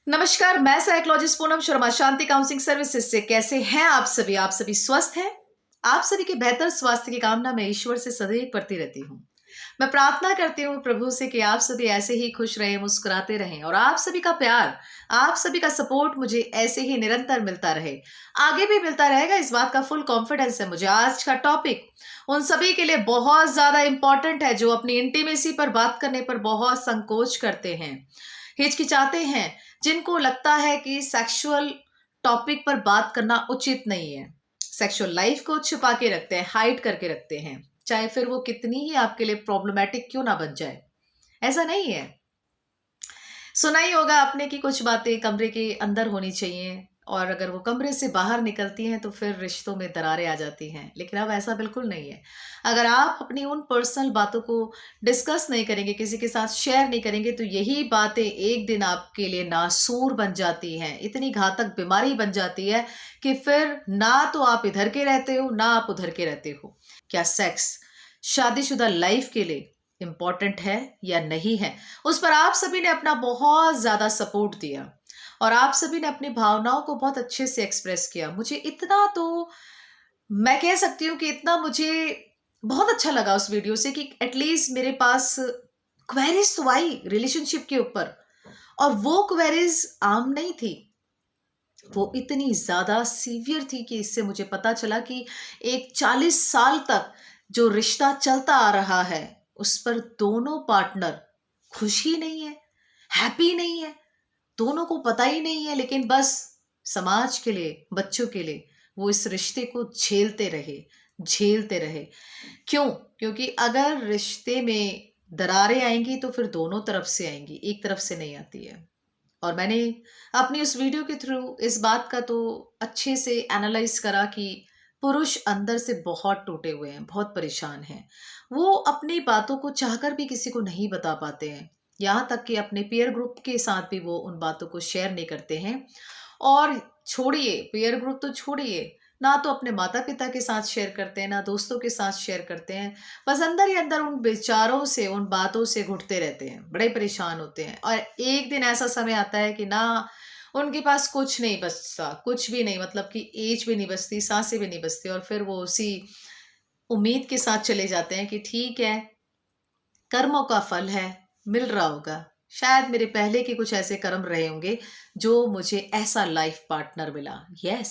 नमस्कार, मैं साइकोलॉजिस्ट पूनम शर्मा शांति counselling services से। कैसे हैं आप सभी? आप सभी स्वस्थ हैं? आप सभी के बेहतर स्वास्थ्य की कामना मैं ईश्वर से सदैव करती रहती हूँ। मैं प्रार्थना करती हूँ प्रभु से कि आप सभी ऐसे ही खुश रहें, मुस्कुराते रहें और आप सभी का प्यार, आप सभी का सपोर्ट मुझे ऐसे ही निरंतर मिलता रहे, आगे भी मिलता रहेगा। इस बात का फुल कॉन्फिडेंस है मुझे। आज का टॉपिक उन सभी के लिए बहुत ज्यादा इंपॉर्टेंट है जो अपनी इंटीमेसी पर बात करने पर बहुत संकोच करते हैं, हिचकिचाते हैं, जिनको लगता है कि सेक्सुअल टॉपिक पर बात करना उचित नहीं है। सेक्सुअल लाइफ को छुपा के रखते हैं, हाइड करके रखते हैं, चाहे फिर वो कितनी ही आपके लिए प्रॉब्लमैटिक क्यों ना बन जाए। ऐसा नहीं है। सुना ही होगा आपने कि कुछ बातें कमरे के अंदर होनी चाहिए और अगर वो कमरे से बाहर निकलती हैं तो फिर रिश्तों में दरारें आ जाती हैं। लेकिन अब ऐसा बिल्कुल नहीं है। अगर आप अपनी उन पर्सनल बातों को डिस्कस नहीं करेंगे, किसी के साथ शेयर नहीं करेंगे, तो यही बातें एक दिन आपके लिए नासूर बन जाती हैं, इतनी घातक बीमारी बन जाती है कि फिर ना तो आप इधर के रहते हो ना आप उधर के रहते हो। क्या सेक्स शादीशुदा लाइफ के लिए इम्पॉर्टेंट है या नहीं है, उस पर आप सभी ने अपना बहुत ज़्यादा सपोर्ट दिया और आप सभी ने अपनी भावनाओं को बहुत अच्छे से एक्सप्रेस किया। मुझे इतना तो मैं कह सकती हूँ कि इतना मुझे बहुत अच्छा लगा उस वीडियो से कि एटलीस्ट मेरे पास क्वेरीज तो आई रिलेशनशिप के ऊपर, और वो क्वेरीज आम नहीं थी, वो इतनी ज़्यादा सीवियर थी कि इससे मुझे पता चला कि एक 40 साल तक जो रिश्ता चलता आ रहा है उस पर दोनों पार्टनर खुश ही नहीं है, हैप्पी नहीं है, दोनों को पता ही नहीं है, लेकिन बस समाज के लिए, बच्चों के लिए वो इस रिश्ते को झेलते रहे। क्यों? क्योंकि अगर रिश्ते में दरारें आएंगी तो फिर दोनों तरफ से आएंगी, एक तरफ से नहीं आती है। और मैंने अपनी उस वीडियो के थ्रू इस बात का तो अच्छे से एनालाइज करा कि पुरुष अंदर से बहुत टूटे हुए हैं, बहुत परेशान हैं। वो अपनी बातों को चाहकर भी किसी को नहीं बता पाते हैं, यहाँ तक कि अपने पीयर ग्रुप के साथ भी वो उन बातों को शेयर नहीं करते हैं। और छोड़िए पीयर ग्रुप, तो छोड़िए, ना तो अपने माता पिता के साथ शेयर करते हैं ना दोस्तों के साथ शेयर करते हैं। बस अंदर ही अंदर उन विचारों से, उन बातों से घुटते रहते हैं, बड़े परेशान होते हैं। और एक दिन ऐसा समय आता है कि ना उनके पास कुछ नहीं बचता, कुछ भी नहीं, मतलब कि एज भी नहीं बचती, सांसें भी नहीं बचती, और फिर वो उसी उम्मीद के साथ चले जाते हैं कि ठीक है, कर्मों का फल है, मिल रहा होगा, शायद मेरे पहले के कुछ ऐसे कर्म रहे होंगे जो मुझे ऐसा लाइफ पार्टनर मिला। Yes,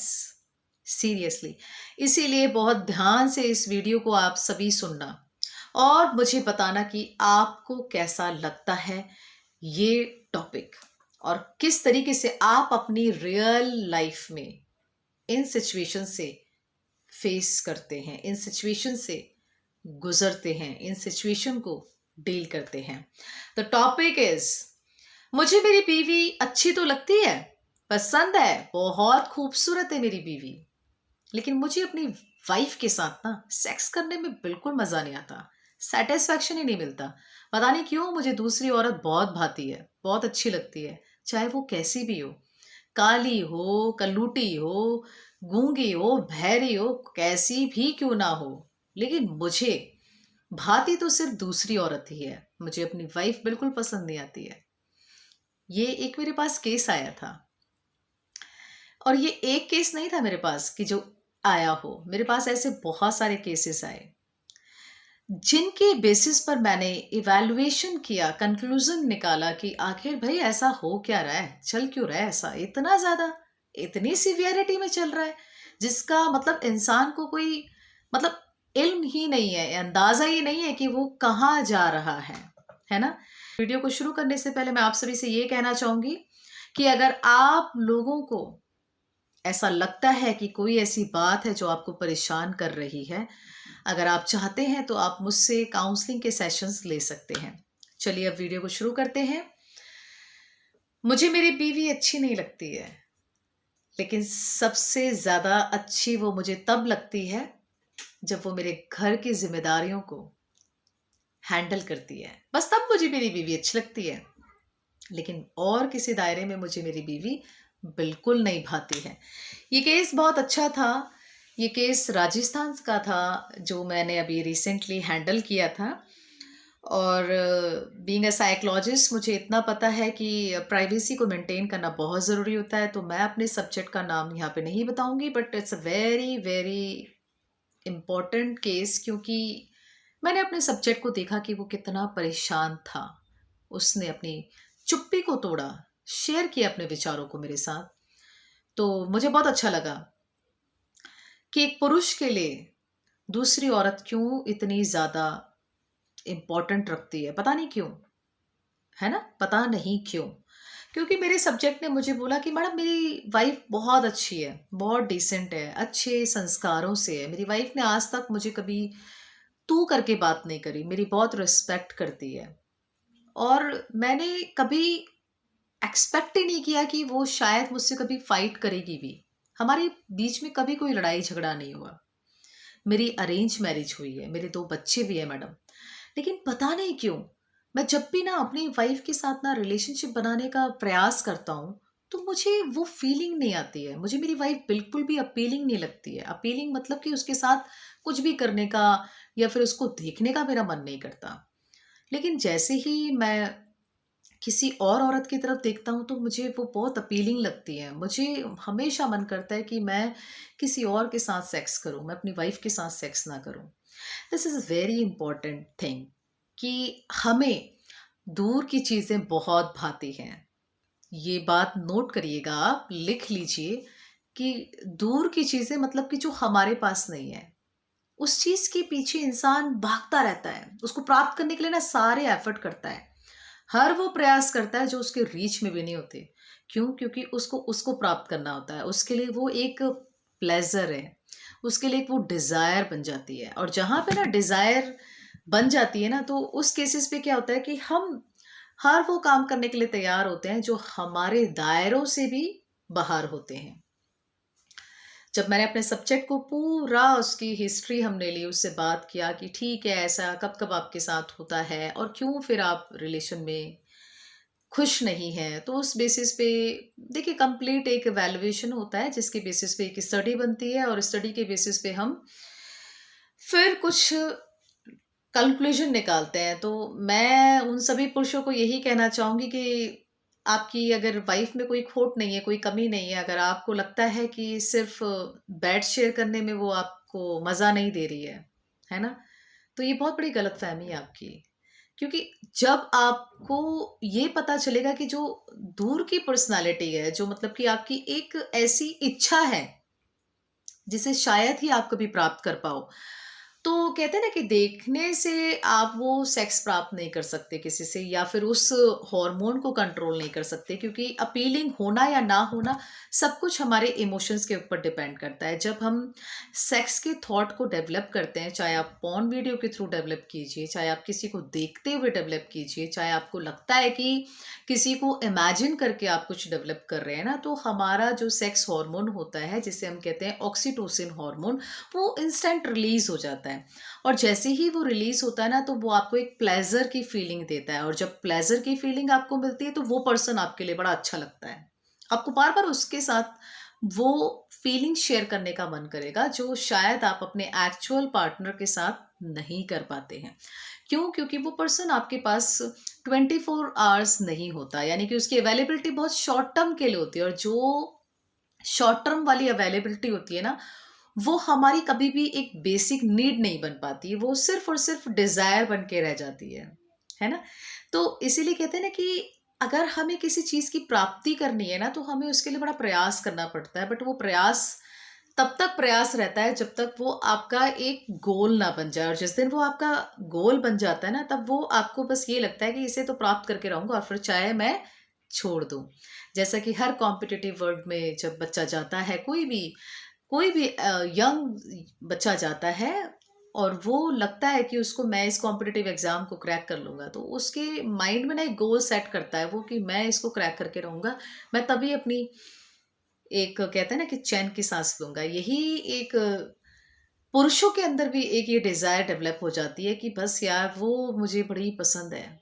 seriously. इसीलिए बहुत ध्यान से इस वीडियो को आप सभी सुनना और मुझे बताना कि आपको कैसा लगता है ये टॉपिक, और किस तरीके से आप अपनी रियल लाइफ में इन सिचुएशन से फेस करते हैं, इन सिचुएशन से गुजरते हैं, इन सिचुएशन को डील करते हैं। द टॉपिक इज, मुझे मेरी बीवी अच्छी तो लगती है, पसंद है, बहुत खूबसूरत है मेरी बीवी, लेकिन मुझे अपनी वाइफ के साथ ना सेक्स करने में बिल्कुल मजा नहीं आता, सेटिस्फैक्शन ही नहीं मिलता। पता नहीं क्यों मुझे दूसरी औरत बहुत भाती है, बहुत अच्छी लगती है, चाहे वो कैसी भी हो, काली हो, कल्लूटी हो, गूंगी हो, बहरी हो, कैसी भी क्यों ना हो, लेकिन मुझे भाती तो सिर्फ दूसरी औरत ही है। मुझे अपनी वाइफ बिल्कुल पसंद नहीं आती है। ये एक मेरे पास केस आया था, और ये एक केस नहीं था मेरे पास कि जो आया हो, मेरे पास ऐसे बहुत सारे केसेस आए जिनके बेसिस पर मैंने इवैल्यूएशन किया, कंक्लूजन निकाला कि आखिर भाई ऐसा हो क्या रहा है, चल क्यों रहा है ऐसा, इतना ज्यादा, इतनी सिवियरिटी में चल रहा है, जिसका मतलब इंसान को कोई मतलब इल्म ही नहीं है, अंदाजा ही नहीं है कि वो कहाँ जा रहा है ना। वीडियो को शुरू करने से पहले मैं आप सभी से ये कहना चाहूंगी कि अगर आप लोगों को ऐसा लगता है कि कोई ऐसी बात है जो आपको परेशान कर रही है, अगर आप चाहते हैं तो आप मुझसे काउंसलिंग के सेशंस ले सकते हैं। चलिए अब वीडियो को शुरू करते हैं। मुझे मेरी बीवी अच्छी नहीं लगती है, लेकिन सबसे ज़्यादा अच्छी वो मुझे तब लगती है जब वो मेरे घर की जिम्मेदारियों को हैंडल करती है, बस तब मुझे मेरी बीवी अच्छी लगती है। लेकिन और किसी दायरे में मुझे मेरी बीवी बिल्कुल नहीं भाती है। ये केस बहुत अच्छा था। ये केस राजस्थान का था जो मैंने अभी रिसेंटली हैंडल किया था, और बीइंग अ साइकोलॉजिस्ट मुझे इतना पता है कि प्राइवेसी को मेंटेन करना बहुत ज़रूरी होता है, तो मैं अपने सब्जेक्ट का नाम यहाँ पे नहीं बताऊंगी, but it's a very very important case, क्योंकि मैंने अपने सब्जेक्ट को देखा कि वो कितना परेशान था। उसने अपनी चुप्पी को तोड़ा, शेयर किया अपने विचारों को मेरे साथ। तो मुझे बहुत अच्छा लगा कि एक पुरुष के लिए दूसरी औरत क्यों इतनी ज़्यादा इम्पोर्टेंट रखती है। पता नहीं क्यों, है ना? पता नहीं क्यों। क्योंकि मेरे सब्जेक्ट ने मुझे बोला कि मैडम मेरी वाइफ बहुत अच्छी है, बहुत डिसेंट है, अच्छे संस्कारों से है। मेरी वाइफ ने आज तक मुझे कभी तू करके बात नहीं करी, मेरी बहुत रिस्पेक्ट करती है। और मैंने कभी एक्सपेक्ट ही नहीं किया कि वो शायद मुझसे कभी फाइट करेगी भी। हमारे बीच में कभी कोई लड़ाई झगड़ा नहीं हुआ। मेरी अरेंज मैरिज हुई है, मेरे 2 बच्चे भी हैं मैडम। लेकिन पता नहीं क्यों, मैं जब भी ना अपनी वाइफ के साथ ना रिलेशनशिप बनाने का प्रयास करता हूँ, तो मुझे वो फीलिंग नहीं आती है। मुझे मेरी वाइफ बिल्कुल भी अपीलिंग नहीं लगती है। अपीलिंग मतलब कि उसके साथ कुछ भी करने का या फिर उसको देखने का मेरा मन नहीं करता। लेकिन जैसे ही मैं किसी और औरत की तरफ देखता हूँ, तो मुझे वो बहुत अपीलिंग लगती है। मुझे हमेशा मन करता है कि मैं किसी और के साथ सेक्स करूँ, मैं अपनी वाइफ के साथ सेक्स ना करूँ। This is a very important thing कि हमें दूर की चीज़ें बहुत भाती हैं। ये बात नोट करिएगा आप, लिख लीजिए कि दूर की चीज़ें मतलब कि जो हमारे पास नहीं है, उस चीज़ के पीछे इंसान भागता रहता है। उसको प्राप्त करने के लिए ना सारे एफर्ट करता है। हर वो प्रयास करता है जो उसके रीच में भी नहीं होते। क्यों? क्योंकि उसको उसको प्राप्त करना होता है। उसके लिए वो एक प्लेज़र है। उसके लिए एक वो डिज़ायर बन जाती है, और जहाँ पे ना डिज़ायर बन जाती है ना, तो उस केसेस पे क्या होता है कि हम हर वो काम करने के लिए तैयार होते हैं जो हमारे दायरों से भी बाहर होते हैं। जब मैंने अपने सब्जेक्ट को पूरा उसकी हिस्ट्री हमने ली, उससे बात किया कि ठीक है, ऐसा कब-कब आपके साथ होता है और क्यों फिर आप रिलेशन में खुश नहीं हैं। तो उस बेसिस पे देखिए कंप्लीट एक इवैल्यूएशन होता है, जिसके बेसिस पे एक स्टडी बनती है, और स्टडी के बेसिस पे हम फिर कुछ कंक्लूजन निकालते हैं। तो मैं उन सभी पुरुषों को यही कहना चाहूँगी कि आपकी अगर वाइफ़ में कोई खोट नहीं है, कोई कमी नहीं है, अगर आपको लगता है कि सिर्फ़ बेड शेयर करने में वो आपको मज़ा नहीं दे रही है ना? तो ये बहुत बड़ी गलतफ़हमी है आपकी। क्योंकि जब आपको ये पता चलेगा कि जो दूर की पर्सनैलिटी है, जो मतलब कि आपकी एक ऐसी इच्छा है जिसे शायद ही आप कभी प्राप्त कर पाओ। तो कहते हैं ना कि देखने से आप वो सेक्स प्राप्त नहीं कर सकते किसी से, या फिर उस हार्मोन को कंट्रोल नहीं कर सकते, क्योंकि अपीलिंग होना या ना होना सब कुछ हमारे इमोशंस के ऊपर डिपेंड करता है। जब हम सेक्स के थॉट को डेवलप करते हैं, चाहे आप पॉर्न वीडियो के थ्रू डेवलप कीजिए, चाहे आप किसी को देखते हुए डेवलप कीजिए, चाहे आपको लगता है कि किसी को इमेजिन करके आप कुछ डेवलप कर रहे हैं ना, तो हमारा जो सेक्स हार्मोन होता है, जिसे हम कहते हैं ऑक्सीटोसिन हार्मोन, वो इंस्टेंट रिलीज हो जाता है। और जैसे ही वो रिलीज होता है ना, तो वो आपको एक प्लेजर की फीलिंग देता है, और जब प्लेजर की फीलिंग आपको मिलती है, तो वो पर्सन आपके लिए बड़ा अच्छा लगता है। आपको बार बार उसके साथ वो फीलिंग शेयर करने का मन करेगा, जो शायद आप अपने एक्चुअल पार्टनर के साथ नहीं कर पाते हैं। क्यों? क्योंकि वो पर्सन आपके पास 24 आवर्स नहीं होता, यानी कि उसकी अवेलेबिलिटी बहुत शॉर्ट टर्म के लिए होती है, और जो शॉर्ट टर्म वाली अवेलेबिलिटी होती है ना, वो हमारी कभी भी एक बेसिक नीड नहीं बन पाती, वो सिर्फ और सिर्फ डिजायर बन के रह जाती है ना? तो इसीलिए कहते हैं ना कि अगर हमें किसी चीज की प्राप्ति करनी है ना, तो हमें उसके लिए बड़ा प्रयास करना पड़ता है, बट वो प्रयास तब तक प्रयास रहता है जब तक वो आपका एक गोल ना बन जाए। और जिस दिन वो आपका गोल बन जाता है ना, तब वो आपको बस ये लगता है कि इसे तो प्राप्त करके रहूंगा, और फिर चाहे मैं छोड़ दूं। जैसा कि हर कॉम्पिटिटिव वर्ल्ड में जब बच्चा जाता है, कोई भी यंग बच्चा जाता है, और वो लगता है कि उसको मैं इस कॉम्पिटिटिव एग्जाम को क्रैक कर लूंगा, तो उसके माइंड में ना एक गोल सेट करता है वो, कि मैं इसको क्रैक करके रहूंगा, मैं तभी अपनी एक कहते हैं ना कि चैन की सांस लूंगा। यही एक पुरुषों के अंदर भी एक ये डिजायर डेवलप हो जाती है कि बस यार वो मुझे बड़ी पसंद है,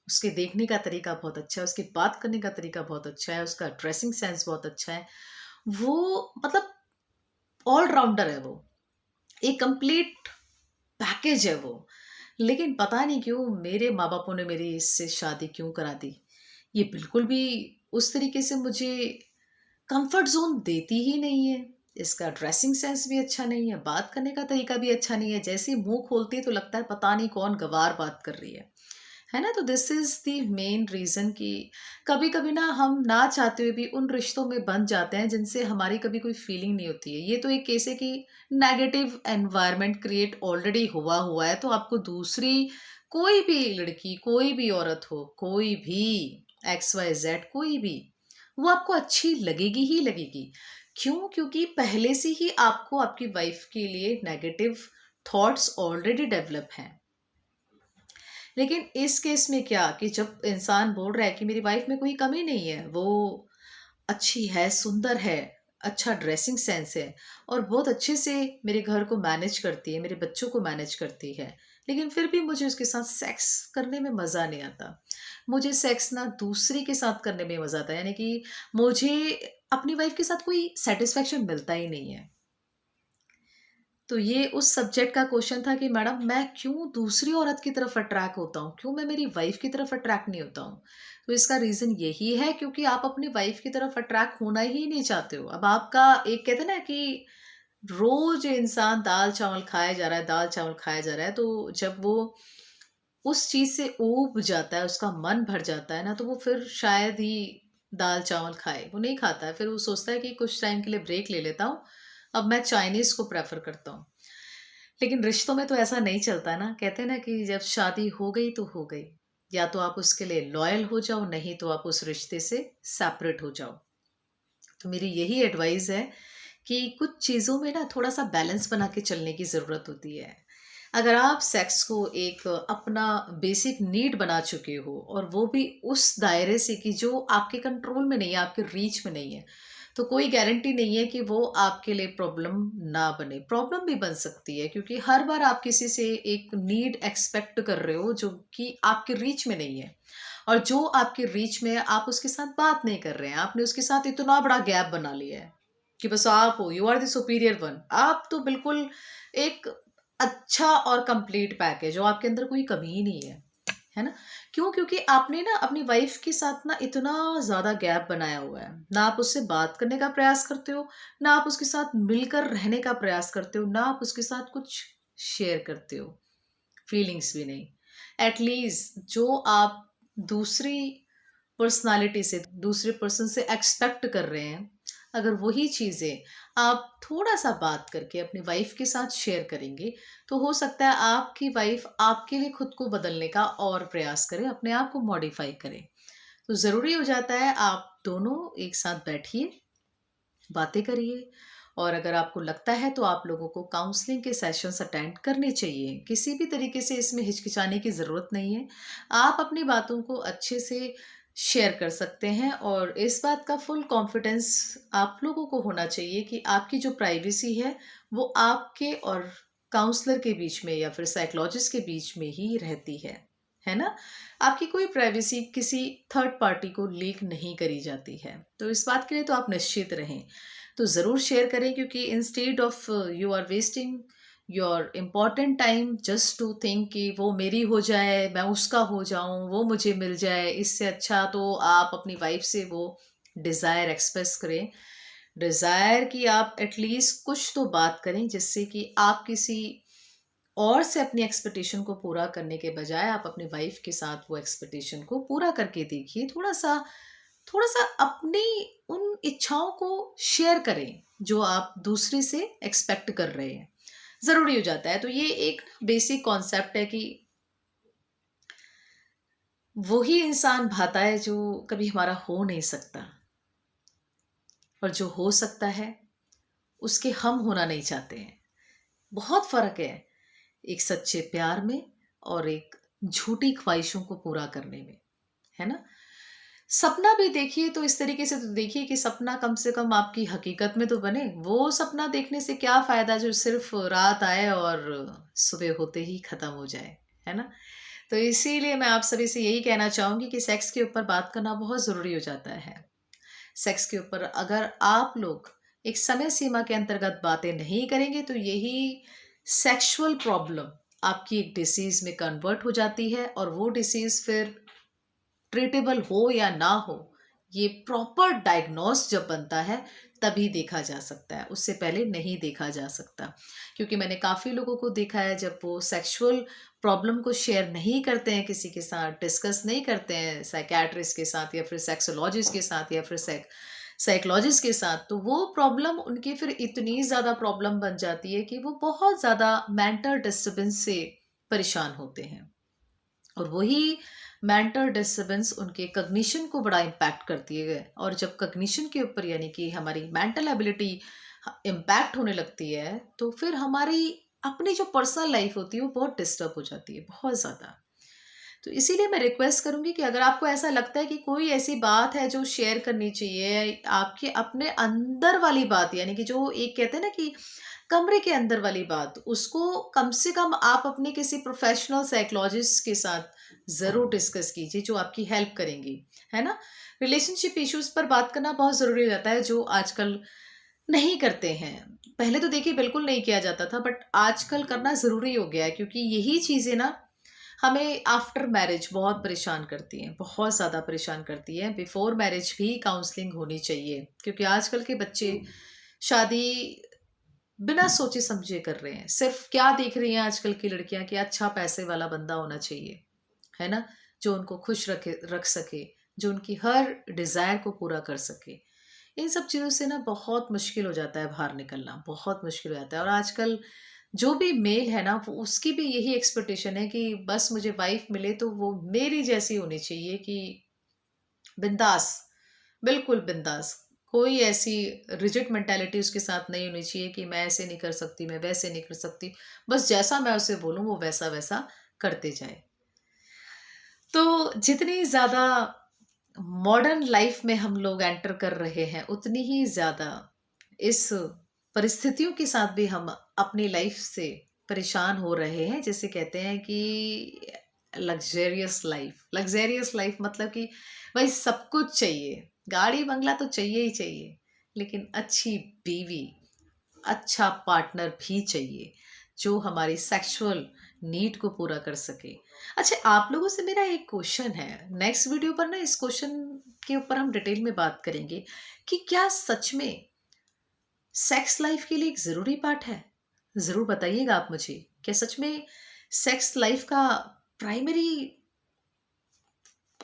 उसके देखने का तरीका बहुत अच्छा है, उसकी बात करने का तरीका बहुत अच्छा है, उसका ड्रेसिंग सेंस बहुत अच्छा है, वो मतलब ऑल राउंडर है वो, एक कंप्लीट पैकेज है वो। लेकिन पता नहीं क्यों मेरे माँ-बापों ने मेरी इससे शादी क्यों करा दी। ये बिल्कुल भी उस तरीके से मुझे कंफर्ट ज़ोन देती ही नहीं है। इसका ड्रेसिंग सेंस भी अच्छा नहीं है, बात करने का तरीका भी अच्छा नहीं है। जैसे ही मुँह खोलती है तो लगता है पता नहीं कौन गँवार बात कर रही है ना? तो this is the main reason कि कभी-कभी ना हम ना चाहते हुए भी उन रिश्तों में बंध जाते हैं जिनसे हमारी कभी कोई फीलिंग नहीं होती है। ये तो एक केस है कि नेगेटिव एनवायरनमेंट क्रिएट ऑलरेडी हुआ हुआ है, तो आपको दूसरी कोई भी लड़की, कोई भी औरत हो, कोई भी एक्स, वाई, ज़ेड कोई भी, वो आपको अच्छी लगेगी ही लगेगी। क्यों? क्योंकि पहले से ही आपको आपकी वाइफ़ के लिए नेगेटिव थॉट्स ऑलरेडी डेवलप हैं। लेकिन इस केस में क्या कि जब इंसान बोल रहा है कि मेरी वाइफ में कोई कमी नहीं है, वो अच्छी है, सुंदर है, अच्छा ड्रेसिंग सेंस है और बहुत अच्छे से मेरे घर को मैनेज करती है, मेरे बच्चों को मैनेज करती है, लेकिन फिर भी मुझे उसके साथ सेक्स करने में मज़ा नहीं आता। मुझे सेक्स ना दूसरी के साथ करने में मज़ा आता है, यानी कि मुझे अपनी वाइफ के साथ कोई सैटिस्फैक्शन मिलता ही नहीं है। तो ये उस सब्जेक्ट का क्वेश्चन था कि मैडम मैं क्यों दूसरी औरत की तरफ अट्रैक्ट होता हूँ? क्यों मैं मेरी वाइफ़ की तरफ अट्रैक्ट नहीं होता हूँ? तो इसका रीज़न यही है क्योंकि आप अपनी वाइफ़ की तरफ अट्रैक्ट होना ही नहीं चाहते हो। अब आपका एक कहते हैं ना कि रोज़ इंसान दाल-चावल खाया जा रहा है, दाल-चावल खाया जा रहा है, तो जब वो उस चीज़ से ऊब जाता है, उसका मन भर जाता है ना, तो वो फिर शायद ही दाल-चावल खाए। वो नहीं खाता है, फिर वो सोचता है कि कुछ टाइम के लिए ब्रेक ले लेता हूँ, अब मैं चाइनीज़ को प्रेफ़र करता हूँ। लेकिन रिश्तों में तो ऐसा नहीं चलता ना, कहते हैं ना कि जब शादी हो गई तो हो गई। या तो आप उसके लिए लॉयल हो जाओ, नहीं तो आप उस रिश्ते से सेपरेट हो जाओ। तो मेरी यही एडवाइस है कि कुछ चीज़ों में ना थोड़ा-सा बैलेंस बना के चलने की ज़रूरत होती है। अगर आप सेक्स को एक अपना बेसिक नीड बना चुके हो और वो भी उस दायरे से कि जो आपके कंट्रोल में नहीं है, आपके रीच में नहीं है, तो कोई गारंटी नहीं है कि वो आपके लिए प्रॉब्लम ना बने। प्रॉब्लम भी बन सकती है क्योंकि हर बार आप किसी से एक नीड एक्सपेक्ट कर रहे हो जो कि आपके रीच में नहीं है और जो आपके रीच में है आप उसके साथ बात नहीं कर रहे हैं। आपने उसके साथ इतना बड़ा गैप बना लिया है कि बस आप हो, you are the superior one. आप तो बिल्कुल एक अच्छा और कंप्लीट पैकेज हो, आपके अंदर कोई कमी ही नहीं है ना? क्यों? क्योंकि आपने ना अपनी वाइफ़ के साथ ना इतना ज़्यादा गैप बनाया हुआ है। ना आप उससे बात करने का प्रयास करते हो, ना आप उसके साथ मिलकर रहने का प्रयास करते हो, ना आप उसके साथ कुछ शेयर करते हो, फीलिंग्स भी नहीं। एट लीस्ट जो आप दूसरी पर्सनैलिटी से, दूसरे पर्सन से एक्सपेक्ट कर रहे हैं, अगर वही चीज़ें आप थोड़ा-सा बात करके अपनी वाइफ़ के साथ शेयर करेंगे, तो हो सकता है आपकी वाइफ़ आपके लिए खुद को बदलने का और प्रयास करे, अपने आप को मॉडिफ़ाई करे। तो ज़रूरी हो जाता है आप दोनों एक साथ बैठिए, बातें करिए और अगर आपको लगता है तो आप लोगों को काउंसलिंग के सेशंस अटेंड करने चाहिए। किसी भी तरीके से इसमें हिचकिचाने की ज़रूरत नहीं है। आप अपनी बातों को अच्छे से शेयर कर सकते हैं और इस बात का फुल कॉन्फिडेंस आप लोगों को होना चाहिए कि आपकी जो प्राइवेसी है, वो आपके और काउंसलर के बीच में या फिर साइकोलॉजिस्ट के बीच में ही रहती है ना? आपकी कोई प्राइवेसी किसी थर्ड पार्टी को लीक नहीं करी जाती है। तो इस बात के लिए तो आप निश्चित रहें। तो ज़रूर शेयर करें क्योंकि instead of you are wasting your important time just to think कि वो मेरी हो जाए, मैं उसका हो जाऊँ, वो मुझे मिल जाए, इससे अच्छा तो आप अपनी वाइफ़ से वो डिज़ायर एक्सप्रेस करें। डिज़ायर कि आप एटलीस्ट कुछ तो बात करें जिससे कि आप किसी और से अपनी एक्सपेक्टेशन को पूरा करने के बजाय आप अपनी वाइफ के साथ वो एक्सपेक्टेशन को पूरा करके देखिए। थोड़ा-सा अपनी उन इच्छाओं को शेयर करें, जो आप दूसरे से एक्सपेक्ट कर रहे हैं। ज़रूरी हो जाता है। तो ये एक बेसिक कॉन्सेप्ट है कि वही इंसान भाता है जो कभी हमारा हो नहीं सकता और जो हो सकता है, उसके हम होना नहीं चाहते हैं। बहुत फ़र्क है एक सच्चे प्यार में और एक झूठी ख्वाहिशों को पूरा करने में, है ना? सपना भी देखिए तो इस तरीके से तो देखिए कि सपना कम से कम आपकी हकीकत में तो बने। वो सपना देखने से क्या फ़ायदा जो सिर्फ़ रात आए और सुबह होते ही ख़त्म हो जाए, है ना? तो इसीलिए मैं आप सभी से यही कहना चाहूँगी कि सेक्स के ऊपर बात करना बहुत ज़रूरी हो जाता है। सेक्स के ऊपर अगर आप लोग एक समय सीमा के अंतर्गत बातें नहीं करेंगे तो यही सेक्सुअल प्रॉब्लम आपकी एक डिसीज़ में कन्वर्ट हो जाती है और वो डिसीज़ फिर ट्रीटेबल हो या ना हो, ये प्रॉपर डायग्नोस जब बनता है तभी देखा जा सकता है, उससे पहले नहीं देखा जा सकता। क्योंकि मैंने काफ़ी लोगों को देखा है जब वो सेक्सुअल प्रॉब्लम को शेयर नहीं करते हैं किसी के साथ, डिस्कस नहीं करते हैं साइकियाट्रिस्ट के साथ या फिर सेक्सोलॉजिस्ट के साथ या फिर साइकोलॉजिस्ट के साथ, तो वो प्रॉब्लम उनकी फिर इतनी ज़्यादा प्रॉब्लम बन जाती है कि वो बहुत ज़्यादा मेंटल डिस्टर्बेंस से परेशान होते हैं। और वही मेंटल डिस्टर्बेंस उनके कॉग्निशन को बड़ा इम्पैक्ट करती है, और जब कॉग्निशन के ऊपर यानी कि हमारी मेंटल एबिलिटी इम्पैक्ट होने लगती है, तो फिर हमारी अपनी जो पर्सनल लाइफ होती है वो बहुत डिस्टर्ब हो जाती है, बहुत ज़्यादा। तो इसीलिए मैं रिक्वेस्ट करूंगी कि अगर आपको ऐसा लगता है कि कोई ऐसी बात है जो शेयर करनी चाहिए, आपके अपने अंदर वाली बात, यानी कि जो एक कहते हैं ना कि कमरे के अंदर वाली बात, उसको कम से कम आप अपने किसी प्रोफेशनल साइकोलॉजिस्ट के साथ ज़रूर डिस्कस कीजिए, जो आपकी हेल्प करेंगी, है ना? रिलेशनशिप इश्यूज़ पर बात करना बहुत ज़रूरी हो जाता है, जो आजकल नहीं करते हैं। पहले तो देखिए बिल्कुल नहीं किया जाता था, बट आजकल करना ज़रूरी हो गया है, क्योंकि यही चीज़ें ना हमें आफ्टर मैरिज बहुत परेशान करती हैं, बहुत ज़्यादा परेशान करती हैं। बिफोर मैरिज भी काउंसलिंग होनी चाहिए, क्योंकि आजकल के बच्चे शादी बिना सोचे समझे कर रहे हैं। सिर्फ क्या देख रही हैं आजकल की लड़कियां कि अच्छा पैसे वाला बंदा होना चाहिए, है ना? जो उनको खुश रख सके, जो उनकी हर डिज़ायर को पूरा कर सके। इन सब चीज़ों से ना बहुत मुश्किल हो जाता है बाहर निकलना, बहुत मुश्किल हो जाता है। और आजकल जो भी मेल है ना, वो उसकी भी यही एक्सपेक्टेशन है कि बस मुझे वाइफ मिले तो वो मेरी जैसी होनी चाहिए, कि बिंदास, बिल्कुल बिंदास। कोई ऐसी रिजिड मेंटालिटी उसके साथ नहीं होनी चाहिए कि मैं ऐसे नहीं कर सकती, मैं वैसे नहीं कर सकती। बस जैसा मैं उसे बोलूँ वो वैसा-वैसा करते जाए। तो जितनी ज़्यादा मॉडर्न लाइफ में हम लोग एंटर कर रहे हैं, उतनी ही ज़्यादा इस परिस्थितियों के साथ भी हम अपनी लाइफ से परेशान हो रहे हैं। जिसे कहते हैं कि लग्ज़रियस लाइफ मतलब कि भाई सब कुछ चाहिए, गाड़ी बंगला तो चाहिए ही चाहिए, लेकिन अच्छी बीवी, अच्छा पार्टनर भी चाहिए, जो हमारी सेक्सुअल नीड को पूरा कर सके। अच्छा, आप लोगों से मेरा एक क्वेश्चन है, नेक्स्ट वीडियो पर ना इस क्वेश्चन के ऊपर हम डिटेल में बात करेंगे कि क्या सच में सेक्स लाइफ के लिए एक ज़रूरी पार्ट है? ज़रूर बताइएगा आप मुझे। क्या सच में सेक्स लाइफ का प्राइमरी,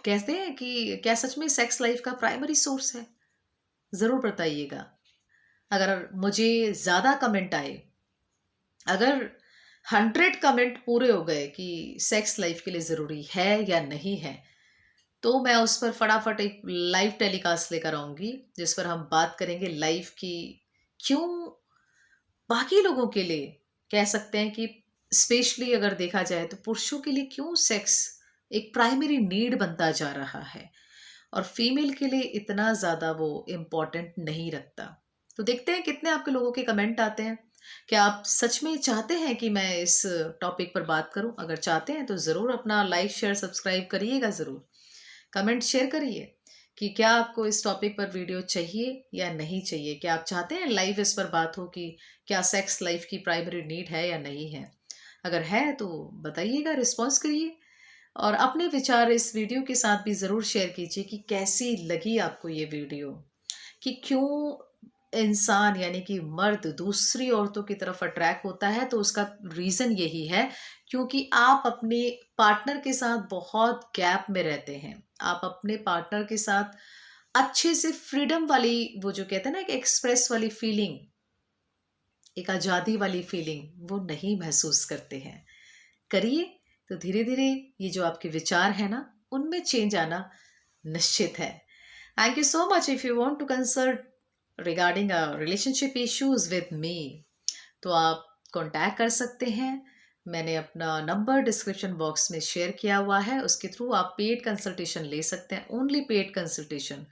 कहते हैं कि क्या सच में सेक्स लाइफ का प्राइमरी सोर्स है? ज़रूर बताइएगा। अगर मुझे ज़्यादा कमेंट आए, अगर 100 कमेंट पूरे हो गए कि सेक्स लाइफ के लिए ज़रूरी है या नहीं है, तो मैं उस पर फटाफट एक लाइव टेलीकास्ट लेकर आऊँगी, जिस पर हम बात करेंगे लाइफ की, क्यों बाकी लोगों के लिए, कह सकते हैं कि स्पेशली अगर देखा जाए तो पुरुषों के लिए क्यों सेक्स एक प्राइमरी नीड बनता जा रहा है और फीमेल के लिए इतना ज़्यादा वो इम्पोर्टेंट नहीं रखता। तो देखते हैं कितने आपके लोगों के कमेंट आते हैं। क्या आप सच में चाहते हैं कि मैं इस टॉपिक पर बात करूं? अगर चाहते हैं तो ज़रूर अपना लाइक शेयर सब्सक्राइब करिएगा, ज़रूर कमेंट शेयर करिए कि क्या आपको इस टॉपिक पर वीडियो चाहिए या नहीं चाहिए। क्या आप चाहते हैं लाइव इस पर बात हो कि क्या सेक्स लाइफ की प्राइमरी नीड है या नहीं है? अगर है तो बताइएगा, रिस्पॉन्स करिए और अपने विचार इस वीडियो के साथ भी ज़रूर शेयर कीजिए कि कैसी लगी आपको ये वीडियो, कि क्यों इंसान यानी कि मर्द दूसरी औरतों की तरफ अट्रैक्ट होता है। तो उसका रीज़न यही है, क्योंकि आप अपने पार्टनर के साथ बहुत गैप में रहते हैं। आप अपने पार्टनर के साथ अच्छे से फ्रीडम वाली, वो जो कहते हैं ना, एक एक्सप्रेस वाली फीलिंग, एक आज़ादी वाली फीलिंग, वो नहीं महसूस करते हैं। करिए, तो धीरे धीरे ये जो आपके विचार है ना, उनमें चेंज आना निश्चित है। Thank you so much. If you want to consult regarding relationship issues with me, तो आप कांटेक्ट कर सकते हैं। मैंने अपना नंबर डिस्क्रिप्शन बॉक्स में शेयर किया हुआ है, उसके थ्रू आप पेड कंसल्टेशन ले सकते हैं, ओनली पेड कंसल्टेशन।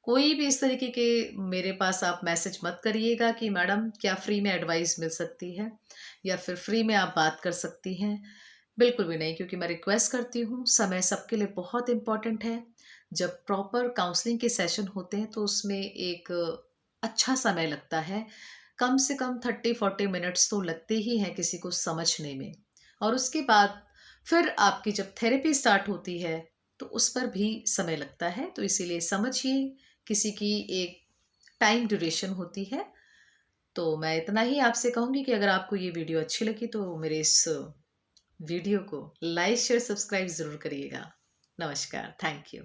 कोई भी इस तरीके के मेरे पास आप मैसेज मत करिएगा कि मैडम क्या फ्री में एडवाइस मिल सकती है या फिर फ्री में आप बात कर सकती हैं। बिल्कुल भी नहीं, क्योंकि मैं रिक्वेस्ट करती हूँ, समय सबके लिए बहुत इम्पॉर्टेंट है। जब प्रॉपर काउंसलिंग के सेशन होते हैं तो उसमें एक अच्छा समय लगता है, कम से कम 30-40 मिनट्स तो लगते ही हैं किसी को समझने में। और उसके बाद फिर आपकी जब थेरेपी स्टार्ट होती है तो उस पर भी समय लगता है। तो इसीलिए समझिए, किसी की एक टाइम ड्यूरेशन होती है। तो मैं इतना ही आपसे कहूँगी कि अगर आपको ये वीडियो अच्छी लगी तो मेरे इस वीडियो को लाइक शेयर सब्सक्राइब ज़रूर करिएगा। नमस्कार, थैंक यू।